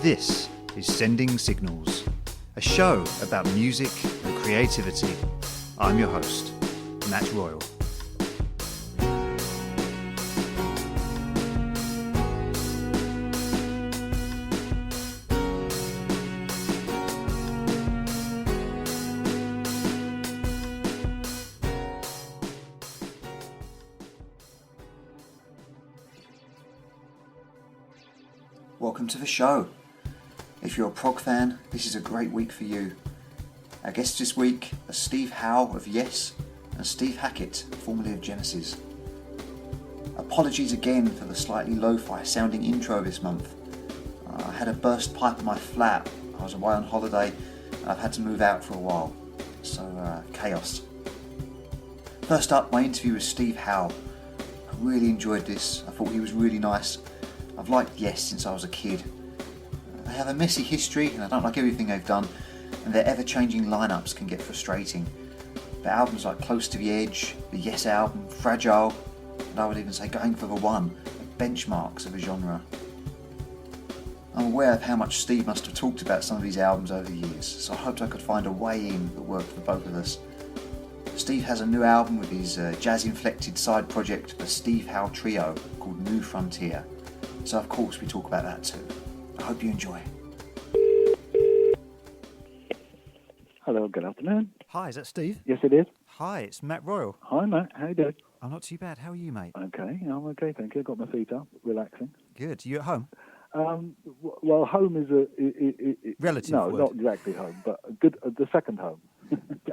This is Sending Signals, a show about music and creativity. I'm your host, Matt Royal. Welcome to the show. If you're a prog fan, this is a great week for you. Our guests this week are Steve Howe of Yes and Steve Hackett, formerly of Genesis. Apologies again for the slightly lo-fi sounding intro this month. I had a burst pipe in my flat. I was away on holiday and I've had to move out for a while. So, chaos. First up, my interview with Steve Howe. I really enjoyed this. I thought he was really nice. I've liked Yes since I was a kid. They have a messy history and I don't like everything they've done, and their ever-changing lineups can get frustrating. But albums like Close to the Edge, the Yes album, Fragile, and I would even say Going for the One, are benchmarks of the genre. I'm aware of how much Steve must have talked about some of these albums over the years, so I hoped I could find a way in that worked for both of us. Steve has a new album with his jazz-inflected side project, the Steve Howe Trio, called New Frontier. So of course we talk about that too. I hope you enjoy. Hello, good afternoon. Hi, is that Steve? Yes, it is. Hi, it's Matt Royal. Hi, Matt. How you doing? I'm not too bad. How are you, mate? Okay, I'm okay, thank you. Got my feet up, relaxing. Good. You at home? Well, home is Relative no, word. not exactly home, but good. The second home.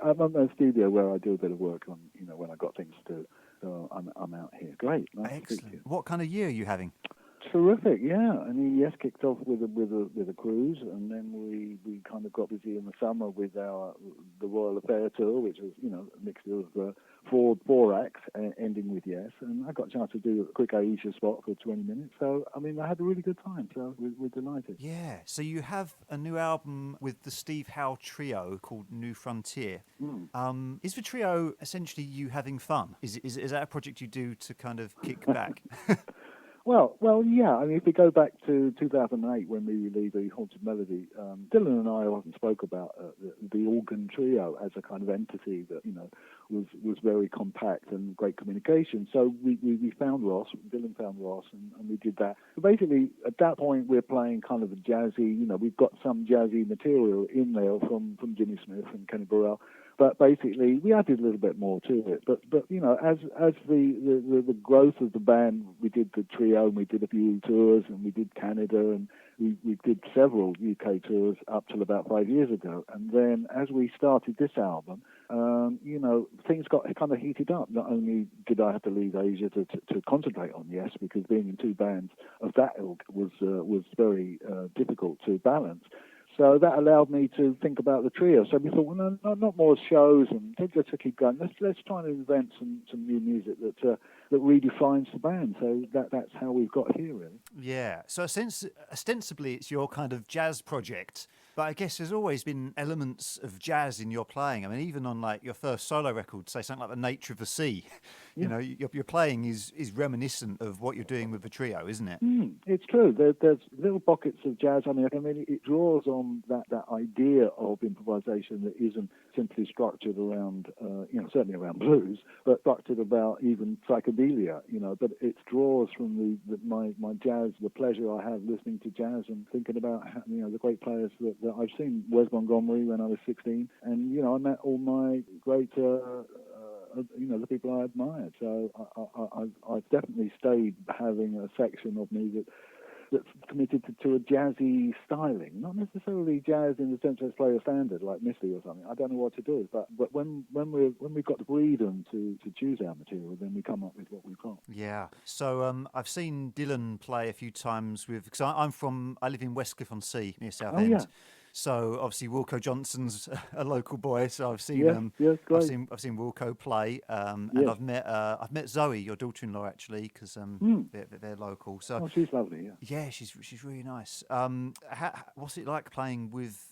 I'm in a studio where I do a bit of work on, when I got things to do. So I'm out here. Great. Nice to speak to Excellent. you. What kind of year are you having? Terrific, yeah. I mean, Yes kicked off with a cruise, and then we kind of got busy in the summer with the Royal Affair tour, which was a mixture of four acts, ending with Yes. And I got a chance to do a quick Aisha spot for 20 minutes. So I mean, I had a really good time. So we're delighted. Yeah. So you have a new album with the Steve Howe Trio called New Frontier. Is the trio essentially you having fun? Is that a project you do to kind of kick back? Well, yeah. I mean, if we go back to 2008 when we released the Haunted Melody, Dylan and I often spoke about the organ trio as a kind of entity that was very compact and great communication. So we found Ross. Dylan found Ross, and we did that. But basically, at that point, we're playing kind of a jazzy. We've got some jazzy material in there from Jimmy Smith and Kenny Burrell. But basically, we added a little bit more to it. But as the growth of the band, we did the trio, and we did a few tours, and we did Canada, and we did several UK tours up till about 5 years ago. And then as we started this album, things got kind of heated up. Not only did I have to leave Asia to concentrate on Yes, because being in two bands of that ilk was very difficult to balance. So that allowed me to think about the trio. So we thought, well, no, not more shows, and let's keep going. Let's try and invent some new music that redefines the band. So that's how we've got here, really. Yeah. So ostensibly it's your kind of jazz project, but I guess there's always been elements of jazz in your playing. I mean, even on like your first solo record, say something like The Nature of the Sea, your playing is reminiscent of what you're doing with the trio, isn't it? It's true. There's little pockets of jazz. I mean, it draws on that idea of improvisation that isn't simply structured around, certainly around blues, but structured about even psychedelia, But it draws from my jazz, the pleasure I have listening to jazz and thinking about, the great players that I've seen. Wes Montgomery when I was 16, and, I met all my great the people I admired. So I've definitely stayed having a section of me that's committed to a jazzy styling, not necessarily jazz in the sense of play a standard like Misty or something. I don't know what to do, but when we've got the freedom to choose our material, then we come up with what we've got. Yeah. So I've seen Dylan play a few times because I live in Westcliff-on-Sea near Southend. Yeah. So obviously Wilco Johnson's a local boy, so I've seen Yes, great. I've seen Wilco play, and Yes. I've met Zoe, your daughter-in-law, actually, because Hmm. they're local. So Oh, she's lovely. Yeah. yeah, she's really nice. What's it like playing with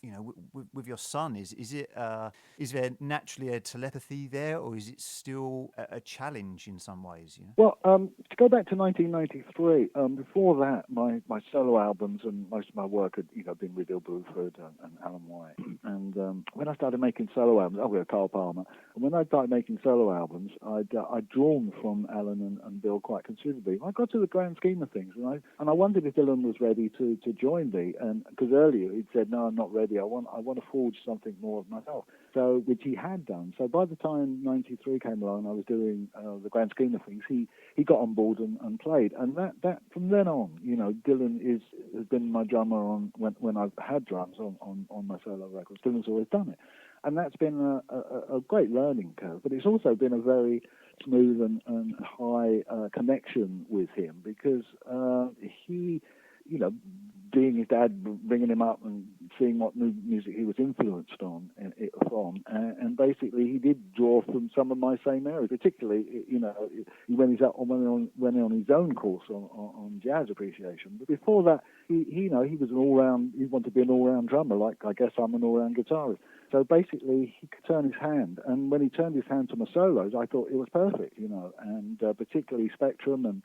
with your son? Is there naturally a telepathy there, or is it still a challenge in some ways? Well, to go back to 1993, before that, my solo albums and most of my work had been with Bill Bruford and Alan White. And when I started making solo albums, with Carl Palmer, and when I started making solo albums, I'd drawn from Alan and Bill quite considerably. I got to the grand scheme of things, and I wondered if Dylan was ready to join me, and because earlier he'd said, no, I'm not ready. I want to forge something more of myself. So, which he had done. So by the time 93 came along, I was doing the grand scheme of things. He got on board and played, and that from then on, Dylan has been my drummer on when I've had drums on my solo records. Dylan's always done it, and that's been a great learning curve. But it's also been a very smooth and high connection with him because he, being his dad, bringing him up and seeing what new music he was influenced from, and basically he did draw from some of my same areas. Particularly, when he's on his own course on jazz appreciation. But before that, he was an all-round. He wanted to be an all-round drummer, like I guess I'm an all-round guitarist. So basically, he could turn his hand, and when he turned his hand to my solos, I thought it was perfect, and particularly Spectrum and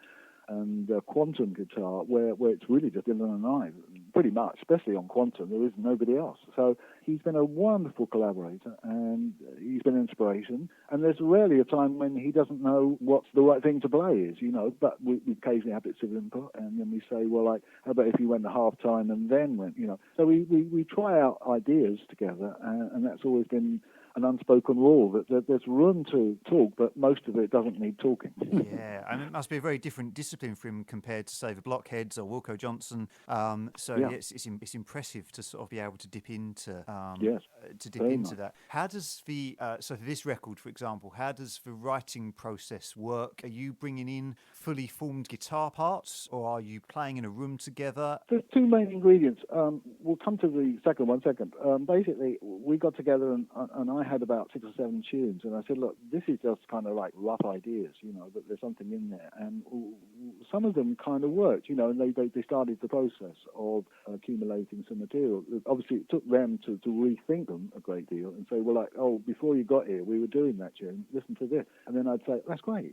quantum guitar, where it's really just Dylan and I, pretty much, especially on quantum. There is nobody else. So he's been a wonderful collaborator, and he's been an inspiration. And there's rarely a time when he doesn't know what's the right thing to play is, but we occasionally have bits of input, and then we say, well, like, how about if you went to half-time and then went, So we try out ideas together, and that's always been an unspoken rule that there's room to talk, but most of it doesn't need talking. Yeah, and it must be a very different discipline for him compared to, say, the Blockheads or Wilco Johnson. It's impressive to sort of be able to dip into that. How does so for this record, for example, how does the writing process work? Are you bringing in fully formed guitar parts, or are you playing in a room together? There's two main ingredients. We'll come to the second one second. Basically, we got together and I had about 6 or 7 tunes, and I said, look, this is just kind of like rough ideas, but there's something in there. And some of them kind of worked, and they started the process of accumulating some material. Obviously, it took them to rethink them a great deal and say, well, like, oh, before you got here, we were doing that tune, listen to this. And then I'd say, that's great,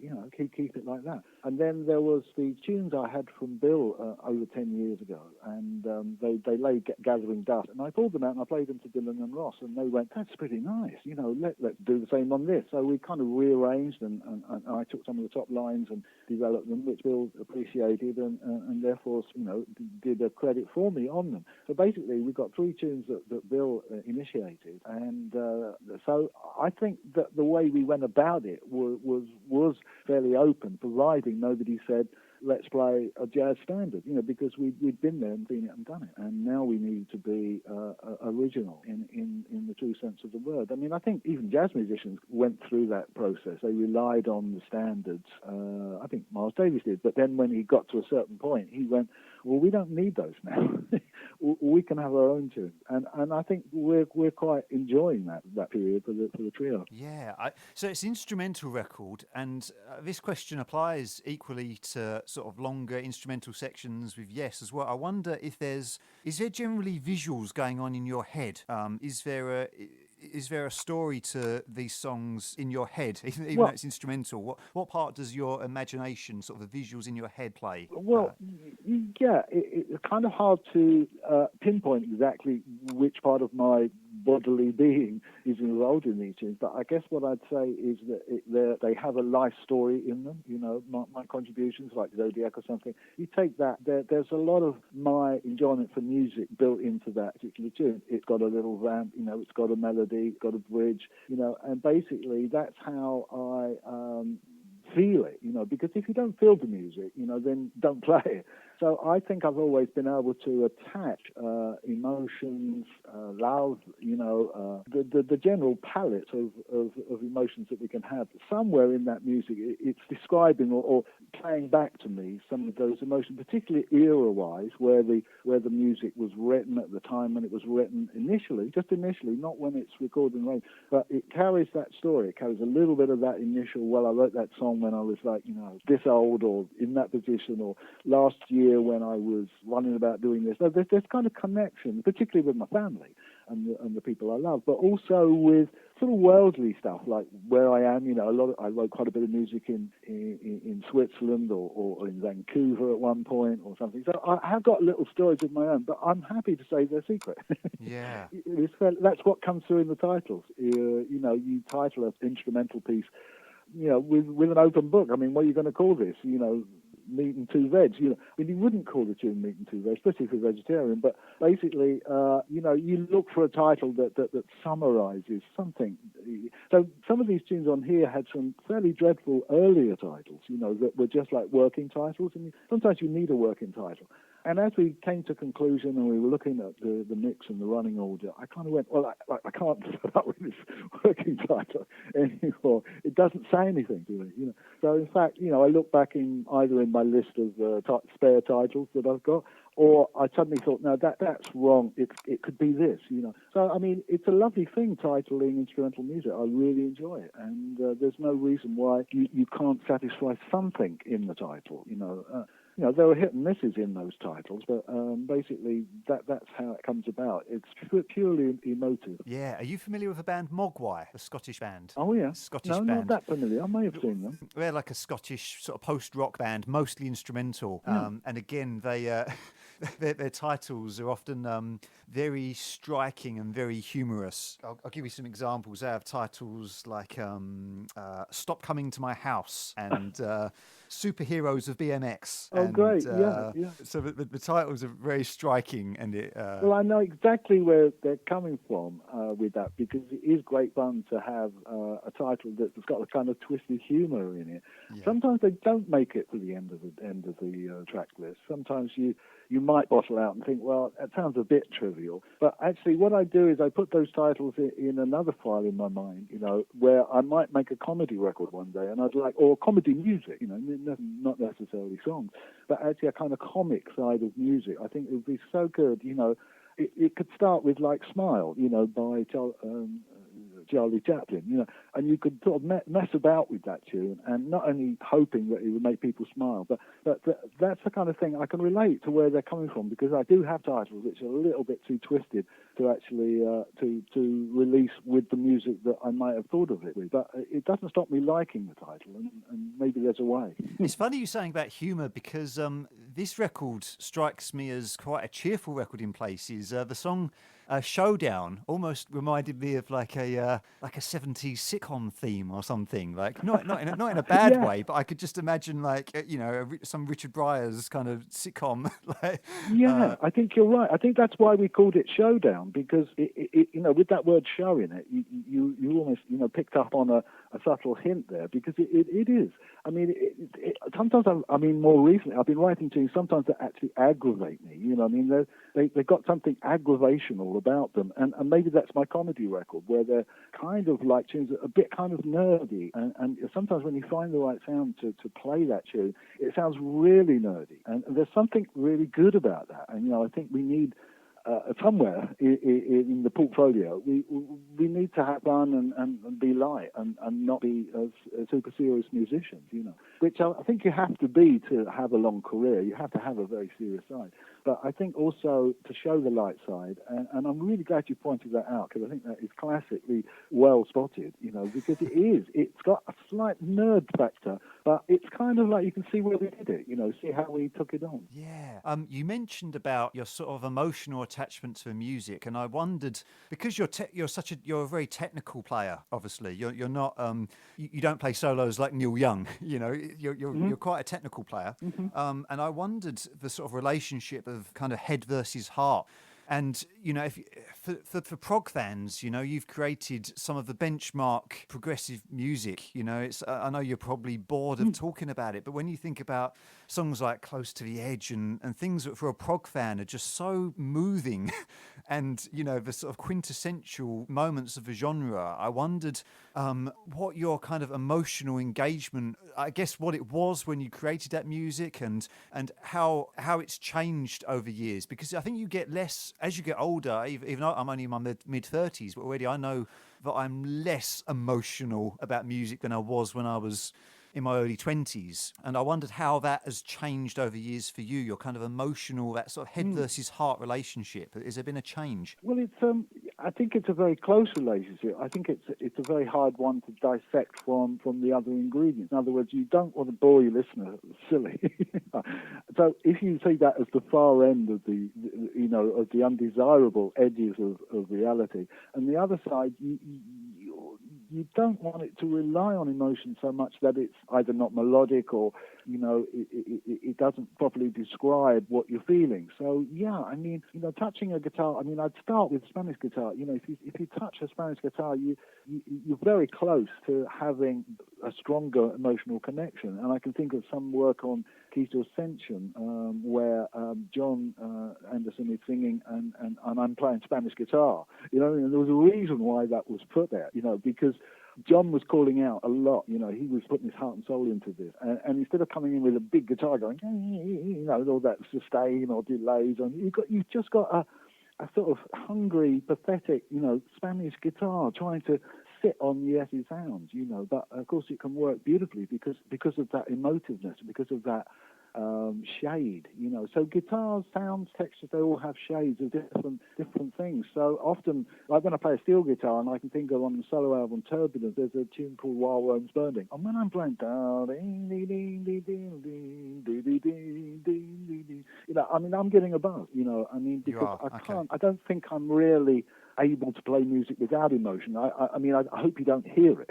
keep it like that. And then there was the tunes I had from Bill over 10 years ago, and they lay gathering dust. And I pulled them out and I played them to Dylan and Ross, and they went, that's pretty nice, let's do the same on this. So we kind of rearranged, and I took some of the top lines and developed them, which Bill appreciated, and therefore, did a credit for me on them. So basically, we got 3 tunes that Bill initiated, and so I think that the way we went about it was fairly open, providing nobody said, let's play a jazz standard, because we'd been there and seen it and done it. And now we need to be original in the true sense of the word. I mean, I think even jazz musicians went through that process. They relied on the standards. I think Miles Davis did. But then when he got to a certain point, he went, well, we don't need those now. We can have our own tune. And I think we're quite enjoying that period for the trio. Yeah. So it's an instrumental record, and this question applies equally to sort of longer instrumental sections with Yes as well. I wonder if is there generally visuals going on in your head? Is there a story to these songs in your head, even though it's instrumental? What part does your imagination, sort of the visuals in your head, play? Well, it's kind of hard to pinpoint exactly which part of my bodily being is involved in these tunes, but I guess what I'd say is that they have a life story in them. My contributions, like Zodiac or something, you take that, there's a lot of my enjoyment for music built into that particular tune. It's got a little vamp, it's got a melody, it's got a bridge, and basically that's how I feel it, because if you don't feel the music, then don't play it. So I think I've always been able to attach emotions, love, the general palette of emotions that we can have. Somewhere in that music, it's describing or playing back to me some of those emotions, particularly era-wise, where the music was written at the time when it was written initially, not when it's recorded and arranged, but it carries that story. It carries a little bit of that initial, well, I wrote that song when I was like, this old or in that position, or last year when I was running about doing this. So there's kind of connection, particularly with my family and the people I love, but also with sort of worldly stuff, like where I am. I wrote quite a bit of music in Switzerland or in Vancouver at one point or something. So I have got little stories of my own, but I'm happy to say they're secret. Yeah. That's what comes through in the titles. You title an instrumental piece, with an open book. I mean, what are you going to call this? Meat and two veg. You wouldn't call the tune Meat and Two Veg, especially if you're vegetarian. But basically, you look for a title that summarizes something. So some of these tunes on here had some fairly dreadful earlier titles, that were just like working titles. And sometimes you need a working title. And as we came to conclusion and we were looking at the mix and the running order, I kind of went, well, I can't put up with this working title anymore. It doesn't say anything to me, So in fact, I look back either in my list of spare titles that I've got, or I suddenly thought, no, that's wrong. It could be this, So I mean, it's a lovely thing titling instrumental music. I really enjoy it, and there's no reason why you can't satisfy something in the title, there are hit and misses in those titles, but basically that's how it comes about. It's purely emotive. Yeah. Are you familiar with the band Mogwai, a Scottish band? Oh, yeah. Scottish No, band. not that familiar. I may have seen them. They're like a Scottish sort of post-rock band, mostly instrumental. Yeah. And again, they their titles are often very striking and very humorous. I'll give you some examples. They have titles like Stop Coming to My House and Superheroes of BMX. Oh, and, great. Yeah. So the titles are very striking. And it. Well, I know exactly where they're coming from with that, because it is great fun to have a title that's got a kind of twisted humour in it. Yeah. Sometimes they don't make it to the end of the track list. Sometimes you might bottle out and think, well, that sounds a bit trivial. But actually what I do is I put those titles in another file in my mind, where I might make a comedy record one day, and or comedy music, not necessarily songs, but actually a kind of comic side of music. I think it would be so good, it could start with like Smile, by Charlie Chaplin, and you could sort of mess about with that tune, and not only hoping that it would make people smile, but that's the kind of thing I can relate to where they're coming from, because I do have titles which are a little bit too twisted to actually to release with the music that I might have thought of it with. But it doesn't stop me liking the title, and maybe there's a way. It's funny you saying about humour, because this record strikes me as quite a cheerful record in places. The song Showdown almost reminded me of like a 70s sitcom theme or something. Like not in a bad Yeah. way, but I could just imagine some Richard Breyer's kind of sitcom. I think you're right. I think that's why we called it Showdown, because it with that word show in it, you almost picked up on a subtle hint there, because it is. I mean, sometimes more recently I've been writing tunes sometimes that actually aggravate me. They've got something aggravational about them, and maybe that's my comedy record, where they're kind of like tunes that are a bit kind of nerdy, and sometimes when you find the right sound to play that tune, it sounds really nerdy, and there's something really good about that. And I think we need somewhere in the portfolio, we need to have fun and be light and not be as super serious musicians, which I think you have to be to have a long career. You have to have a very serious side. But I think also to show the light side, and I'm really glad you pointed that out, because I think that is classically well spotted, because it is. It's got a slight nerd factor, but it's kind of like you can see where we did it, see how we took it on. Yeah. You mentioned about your sort of emotional attachment to the music, and I wondered, because you're a very technical player. Obviously, you're not you don't play solos like Neil Young. You're quite a technical player. Mm-hmm. And I wondered the sort of relationship of kind of head versus heart. And, if for prog fans, you've created some of the benchmark progressive music. I know you're probably bored of talking about it, but when you think about songs like Close to the Edge and things that for a prog fan are just so moving and, the sort of quintessential moments of the genre, I wondered what your kind of emotional engagement, I guess what it was when you created that music and how it's changed over years. Because I think you get less, as you get older, even though I'm only in my mid-30s, but already I know that I'm less emotional about music than I was when I was in my early 20s. And I wondered how that has changed over years for you, your kind of emotional, that sort of head versus heart relationship. Has there been a change? Well, I think it's a very close relationship. I think it's a very hard one to dissect from the other ingredients. In other words, you don't want to bore your listener silly. So if you see that as the far end of of the undesirable edges of reality, and the other side, you don't want it to rely on emotion so much that it's either not melodic or it doesn't properly describe what you're feeling. So yeah, I mean, touching a guitar. I mean, I'd start with Spanish guitar. If you touch a Spanish guitar, you're very close to having a stronger emotional connection. And I can think of some work on Keys to Ascension where John Anderson is singing and I'm playing Spanish guitar. And there was a reason why that was put there. Because John was calling out a lot. He was putting his heart and soul into this. And instead of coming in with a big guitar going, all that sustain or delays, and you've just got a sort of hungry, pathetic, Spanish guitar trying to sit on yesy sounds, But of course, it can work beautifully because of that emotiveness, because of that shade, So guitars, sounds, textures, they all have shades of different things. So often, like when I play a steel guitar, and I can think of on the solo album Turbulence, there's a tune called While Rome's Burning. And when I'm playing, I'm getting a buzz, because I don't think I'm really able to play music without emotion. I hope you don't hear it.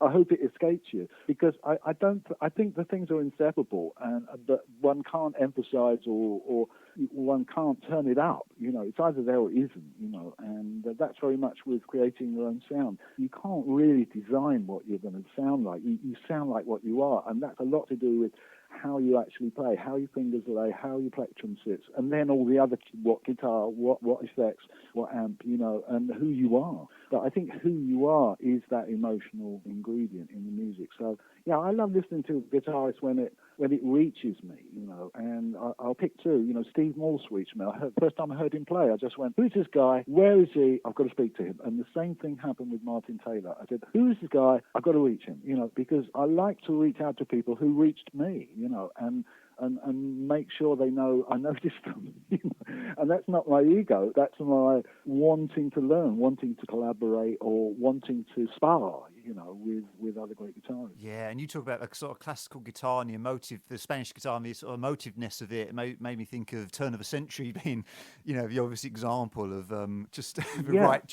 I hope it escapes you, because I think the things are inseparable, and that one can't emphasize or one can't turn it up. It's either there or it isn't. And that's very much with creating your own sound. You can't really design what you're going to sound like. You sound like what you are, and that's a lot to do with how you actually play, how your fingers lay, how your plectrum sits, and then all the other, what guitar, what effects, what amp, and who you are. But I think who you are is that emotional ingredient in the music. So yeah, I love listening to a guitarist when it reaches me, and I'll pick two. Steve Morse reached me. First time I heard him play, I just went, who's this guy? Where is he? I've got to speak to him. And the same thing happened with Martin Taylor. I said, who's this guy? I've got to reach him, because I like to reach out to people who reached me, and make sure they know I noticed them. And that's not my ego. That's my wanting to learn, wanting to collaborate, or wanting to spar, with other great guitarists. Yeah, and you talk about the sort of classical guitar and the Spanish guitar and the sort of emotiveness of it. It made me think of Turn of a Century being, the obvious example of just the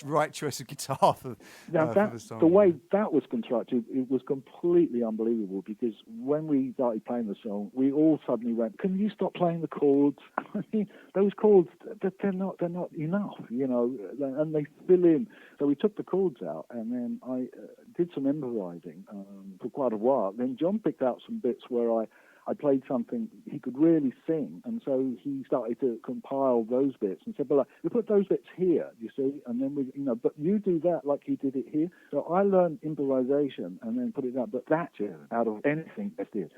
right choice of guitar for the song. The way that was constructed, it was completely unbelievable, because when we started playing the song, we all suddenly went, can you stop playing the chords? I mean, those chords, they're not enough, and they fill in. So we took the chords out, and then I did some improvising for quite a while. Then John picked out some bits where I played something he could really sing, and so he started to compile those bits and said, well, we put those bits here, you see, and then but you do that like you did it here. So I learned improvisation and then put it out, but that out of anything Beth did,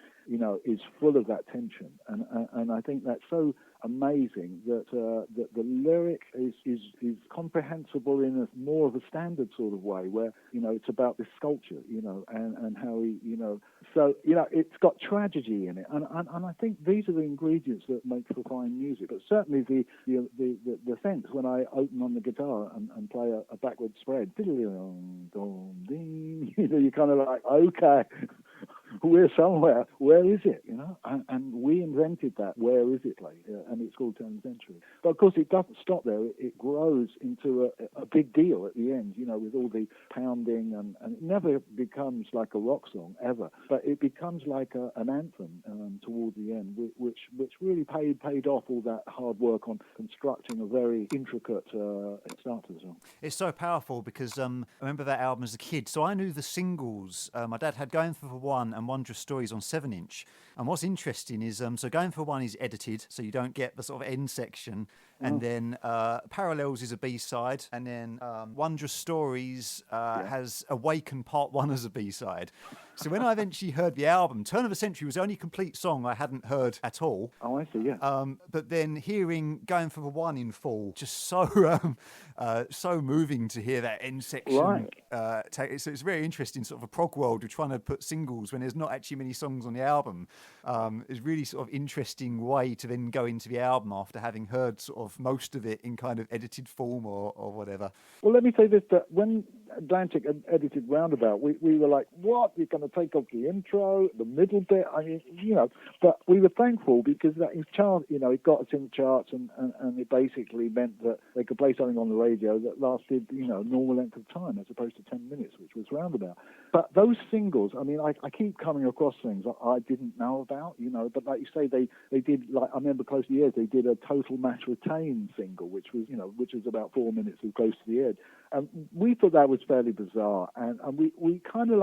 is full of that tension, and I think that's so amazing that the lyric is comprehensible in a more of a standard sort of way, where it's about this sculpture, and how he, so it's got tragedy in it, and I think these are the ingredients that make for fine music. But certainly the sense when I open on the guitar and play a backward spread, you're kind of like, okay. we're somewhere. Where is it? And we invented that. Where is it place? And it's called Turn the Century. But of course, it doesn't stop there. It grows into a big deal at the end. With all the pounding, and it never becomes like a rock song ever. But it becomes like an anthem towards the end, which really paid off all that hard work on constructing a very intricate start to the song. It's so powerful because I remember that album as a kid. So I knew the singles. My dad had Going for One and Wondrous Stories on 7-inch. And what's interesting is, so Going for One is edited, so you don't get the sort of end section. And then Parallels is a B-side. And then Wondrous Stories has Awaken Part 1 as a B-side. So when I eventually heard the album, Turn of the Century was the only complete song I hadn't heard at all. Oh, I see, yeah. But then hearing Going for the One in full, just so so moving to hear that end section. Right. So it's very interesting, sort of a prog world. We're trying to put singles when there's not actually many songs on the album. It's really sort of interesting way to then go into the album after having heard sort of most of it in kind of edited form or whatever. Well, let me say this, that when Atlantic edited Roundabout, we were like, what? You're going to take off the intro, the middle bit? I mean, but we were thankful because that in chart, it got us in the charts and it basically meant that they could play something on the radio that lasted, normal length of time as opposed to 10 minutes, which was Roundabout. But those singles, I mean, I keep coming across things I didn't know about, but like you say, they did, like, I remember Close to the Edge, they did a Total Match Retain single, which was about 4 minutes of Close to the Edge. And we thought that was fairly bizarre. And we kind of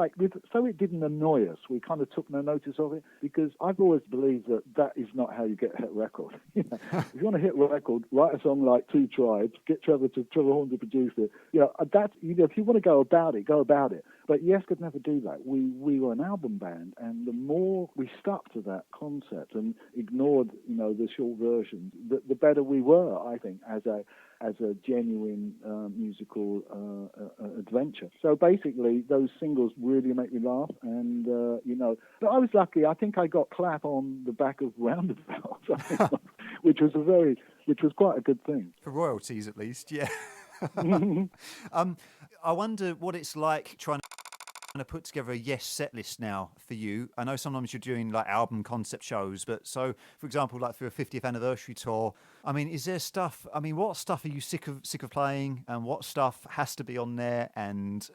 so it didn't annoy us, we kind of took no notice of it, because I've always believed that is not how you get a hit record. If you want a hit record, write a song like Two Tribes, get Trevor Horn to produce it. That's, if you want to go about it. But Yes could never do that. We were an album band, and the more we stuck to that concept and ignored, the short versions, the better we were, I think, as a genuine musical adventure. So basically, those singles really make me laugh, and But I was lucky. I think I got clap on the back of Roundabout, which was quite a good thing for royalties, at least. Yeah. I wonder what it's like trying to put together a Yes set list now for you. I know sometimes you're doing like album concept shows, but so for example, like for a 50th anniversary tour, I mean, is there stuff? I mean, what stuff are you sick of playing, and what stuff has to be on there, and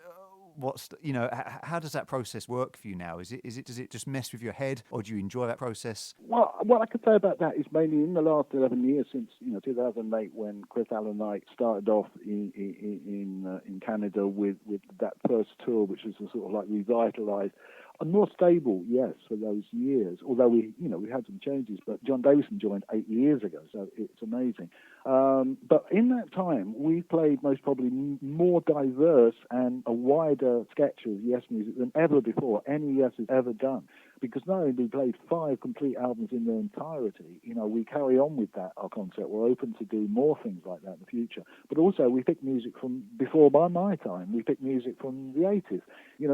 how does that process work for you now? Does it just mess with your head, or do you enjoy that process? Well, what I could say about that is mainly in the last 11 years since 2008, when Chris Allen and I started off in Canada with that first tour, which was a sort of like revitalised and more stable, yes, for those years. Although we had some changes, but John Davison joined 8 years ago, so it's amazing. But in that time, we played most probably more diverse and a wider sketch of Yes music than ever before any Yes has ever done. Because not only we played 5 complete albums in their entirety, we carry on with that, our concept. We're open to do more things like that in the future. But also we pick music from before by my time. We pick music from the 80s.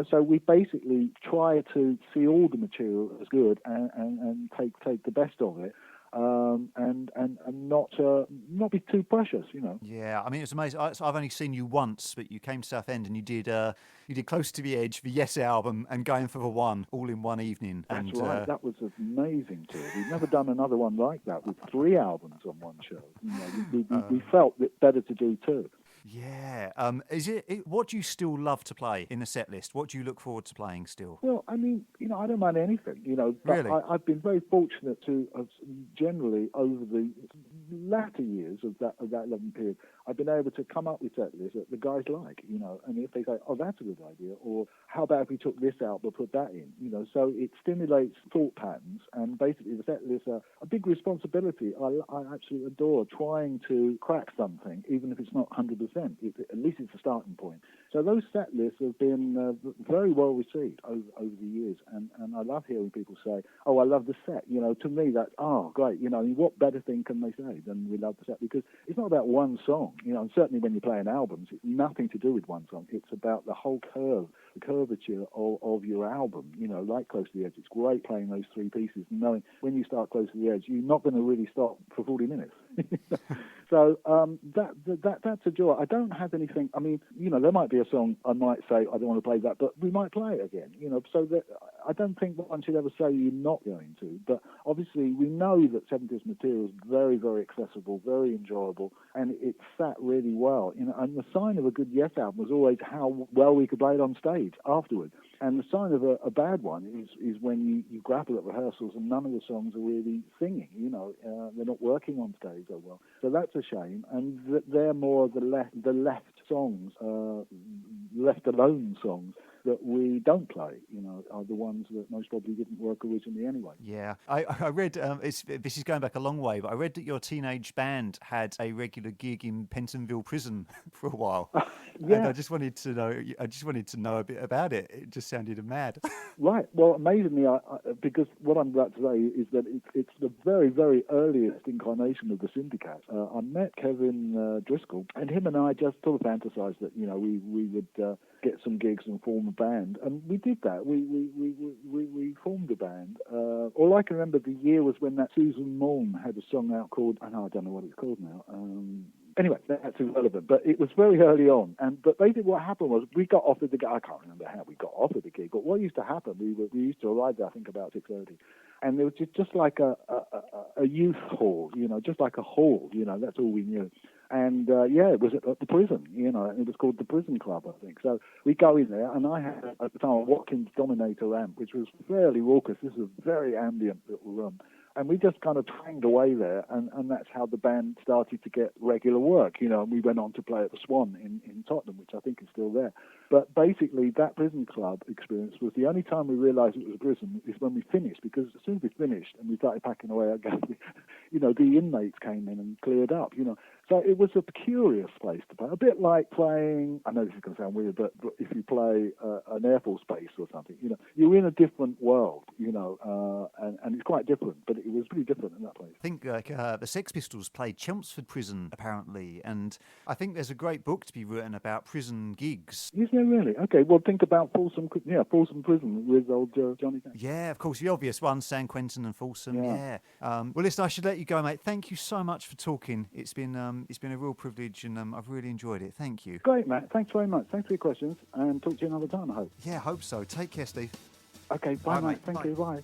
So we basically try to see all the material as good and take the best of it. And not be too precious, Yeah, I mean, it's amazing. I've only seen you once, but you came to Southend and you did Close to the Edge, the Yes album, and Going for the One, all in one evening. That's right. That was an amazing tour. We've never done another one like that with 3 albums on one show. We felt it better to do 2. Yeah. What do you still love to play in the set list? What do you look forward to playing still? Well, I mean, I don't mind anything, but really? I've been very fortunate to have generally over the latter years of that 11 period, I've been able to come up with set lists that the guys like, and if they say, oh, that's a good idea, or how about if we took this out but put that in, so it stimulates thought patterns, and basically the set lists are a big responsibility. I absolutely adore trying to crack something, even if it's not 100%. At least it's a starting point. So those set lists have been very well received over the years, and I love hearing people say, oh, I love the set. To me, that's, oh, great. I mean, what better thing can they say than we love the set? Because it's not about one song. And certainly when you're playing albums, it's nothing to do with one song. It's about the whole curve, the curvature of your album. Like Close to the Edge, it's great playing those 3 pieces, knowing when you start Close to the Edge, you're not going to really stop for 40 minutes. So that's a joy. I don't have anything. I mean, there might be a song I might say I don't want to play that, but we might play it again. So that I don't think one should ever say you're not going to. But obviously, we know that 70s material is very, very accessible, very enjoyable, and it sat really well. And the sign of a good Yes album was always how well we could play it on stage afterwards. And the sign of a bad one is when you grapple at rehearsals and none of the songs are really singing. They're not working on stage so well. So that's a shame. And they're more the left songs, left alone songs that we don't play. Are the ones that most probably didn't work originally anyway. Yeah, I read. This is going back a long way, but I read that your teenage band had a regular gig in Pentonville Prison for a while. Yeah. And I just wanted to know a bit about it. It just sounded mad. Right. Well, amazingly, because what I'm about to say is that it's the very, very earliest incarnation of the Syndicate. I met Kevin Driscoll, and him and I just sort of fantasized that we would get some gigs and form a band, and we did that. We formed a band. All I can remember the year was when that Susan Muln had a song out called, I don't know what it's called now. Anyway, that's irrelevant, but it was very early on. But basically what happened was we got offered the gig. I can't remember how we got offered the gig, but what used to happen, we used to arrive there, I think, about 6:30. And there was just like a youth hall, just like a hall, that's all we knew. And, it was at the prison, and it was called the Prison Club, I think. So we go in there, and I had, at the time, a Watkins Dominator amp, which was fairly raucous. This was a very ambient little room. And we just kind of twanged away there, and that's how the band started to get regular work, and we went on to play at the Swan in Tottenham, which I think is still there. But basically, that prison club experience was the only time we realised it was a prison is when we finished, because as soon as we finished and we started packing away our guns, the inmates came in and cleared up, So it was a curious place to play, a bit like playing, I know this is going to sound weird, but if you play an Air Force base or something, you're in a different world, and it's quite different, but it was pretty different in that place. I think the Sex Pistols played Chelmsford Prison, apparently, and I think there's a great book to be written about prison gigs. Is there really? Okay, well, think about Folsom Prison with old Johnny Cash. Yeah, of course, the obvious ones, San Quentin and Folsom, yeah. Well, listen, I should let you go, mate. Thank you so much for talking. It's been a real privilege, and I've really enjoyed it. Thank you. Great, Matt. Thanks very much. Thanks for your questions, and talk to you another time, I hope. Yeah, I hope so. Take care, Steve. Okay, bye, mate. Thank Bye. you. Bye.